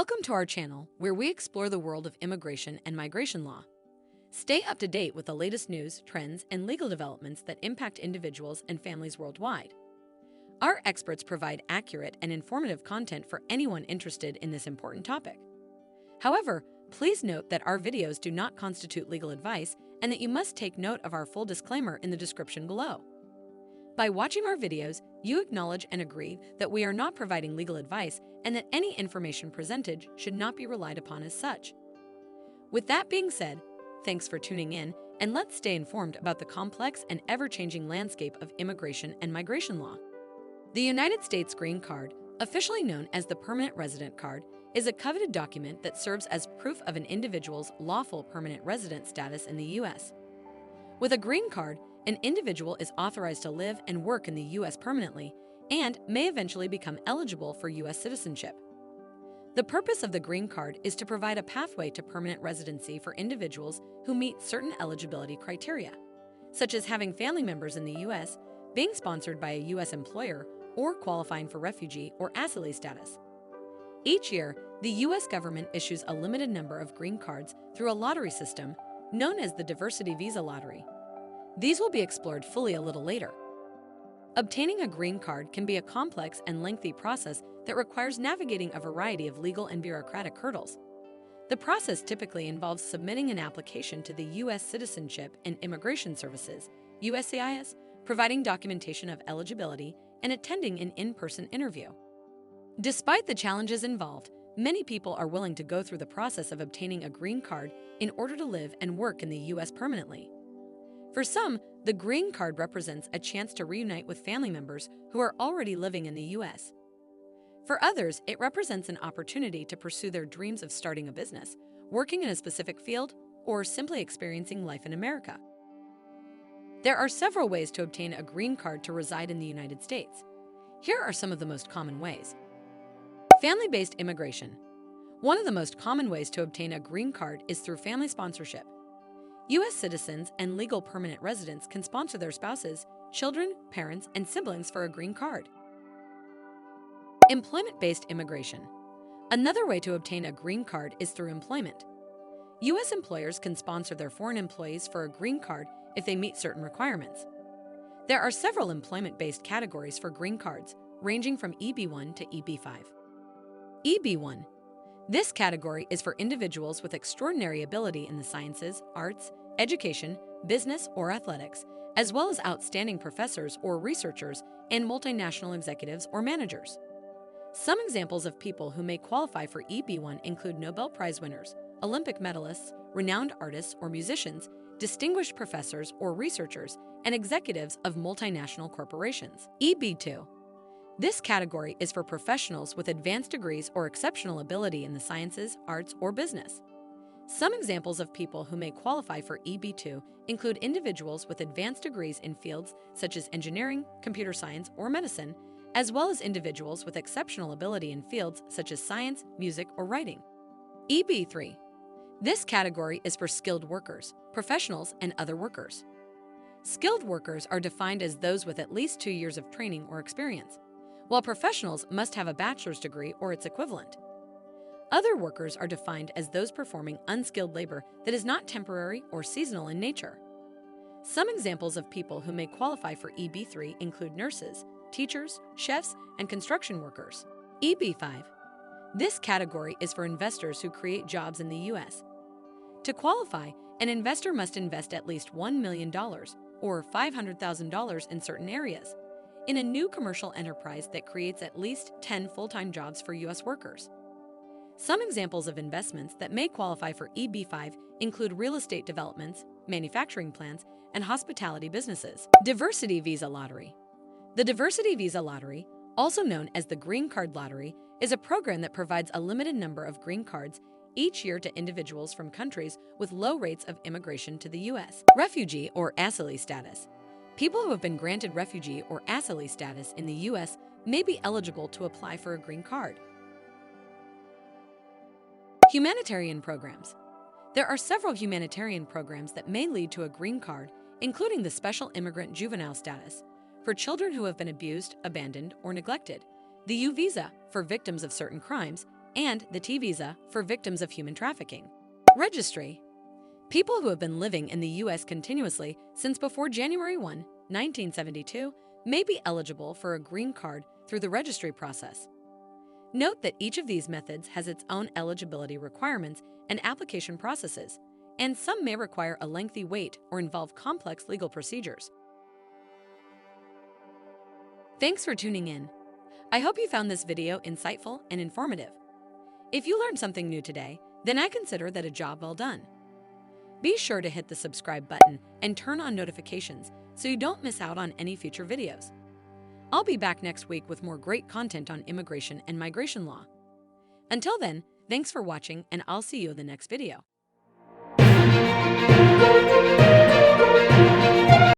Welcome to our channel, where we explore the world of immigration and migration law. Stay up to date with the latest news, trends, and legal developments that impact individuals and families worldwide. Our experts provide accurate and informative content for anyone interested in this important topic. However, please note that our videos do not constitute legal advice and that you must take note of our full disclaimer in the description below. By watching our videos, you acknowledge and agree that we are not providing legal advice and that any information presented should not be relied upon as such. With that being said, thanks for tuning in, and let's stay informed about the complex and ever-changing landscape of immigration and migration law. The United States Green Card, officially known as the Permanent Resident Card, is a coveted document that serves as proof of an individual's lawful permanent resident status in the U.S. With a green card, an individual is authorized to live and work in the U.S. permanently and may eventually become eligible for U.S. citizenship. The purpose of the green card is to provide a pathway to permanent residency for individuals who meet certain eligibility criteria, such as having family members in the U.S., being sponsored by a U.S. employer, or qualifying for refugee or asylee status. Each year, the U.S. government issues a limited number of green cards through a lottery system known as the Diversity Visa Lottery. These will be explored fully a little later. Obtaining a green card can be a complex and lengthy process that requires navigating a variety of legal and bureaucratic hurdles. The process typically involves submitting an application to the U.S. Citizenship and Immigration Services, USCIS, providing documentation of eligibility, and attending an in-person interview. Despite the challenges involved, many people are willing to go through the process of obtaining a green card in order to live and work in the U.S. permanently. For some, the green card represents a chance to reunite with family members who are already living in the U.S. For others, it represents an opportunity to pursue their dreams of starting a business, working in a specific field, or simply experiencing life in America. There are several ways to obtain a green card to reside in the United States. Here are some of the most common ways. Family-based immigration. One of the most common ways to obtain a green card is through family sponsorship. U.S. citizens and legal permanent residents can sponsor their spouses, children, parents, and siblings for a green card. Employment-based immigration. Another way to obtain a green card is through employment. U.S. employers can sponsor their foreign employees for a green card if they meet certain requirements. There are several employment-based categories for green cards, ranging from EB1 to EB5. EB1. This category is for individuals with extraordinary ability in the sciences, arts, education, business, or athletics, as well as outstanding professors or researchers and multinational executives or managers. Some examples of people who may qualify for EB1 include Nobel Prize winners, Olympic medalists, renowned artists or musicians, distinguished professors or researchers, and executives of multinational corporations. EB2. This category is for professionals with advanced degrees or exceptional ability in the sciences, arts, or business. Some examples of people who may qualify for EB2 include individuals with advanced degrees in fields such as engineering, computer science, or medicine, as well as individuals with exceptional ability in fields such as science, music, or writing. EB3. This category is for skilled workers, professionals, and other workers. Skilled workers are defined as those with at least 2 years of training or experience, while professionals must have a bachelor's degree or its equivalent. Other workers are defined as those performing unskilled labor that is not temporary or seasonal in nature. Some examples of people who may qualify for EB3 include nurses, teachers, chefs, and construction workers. EB5. This category is for investors who create jobs in the U.S. To qualify, an investor must invest at least $1 million or $500,000 in certain areas in a new commercial enterprise that creates at least 10 full-time jobs for U.S. workers. Some examples of investments that may qualify for EB5 include real estate developments, manufacturing plants, and hospitality businesses. Diversity Visa Lottery. The Diversity Visa Lottery, also known as the Green Card Lottery, is a program that provides a limited number of green cards each year to individuals from countries with low rates of immigration to the U.S. Refugee or asylee status. People who have been granted refugee or asylee status in the U.S. may be eligible to apply for a green card. Humanitarian programs. There are several humanitarian programs that may lead to a green card, including the Special Immigrant Juvenile Status for children who have been abused, abandoned, or neglected, the U visa for victims of certain crimes, and the T visa for victims of human trafficking. Registry. People who have been living in the U.S. continuously since before January 1, 1972, may be eligible for a green card through the registry process. Note that each of these methods has its own eligibility requirements and application processes, and some may require a lengthy wait or involve complex legal procedures. Thanks for tuning in. I hope you found this video insightful and informative. If you learned something new today, then I consider that a job well done. Be sure to hit the subscribe button and turn on notifications so you don't miss out on any future videos. I'll be back next week with more great content on immigration and migration law. Until then, thanks for watching, and I'll see you in the next video.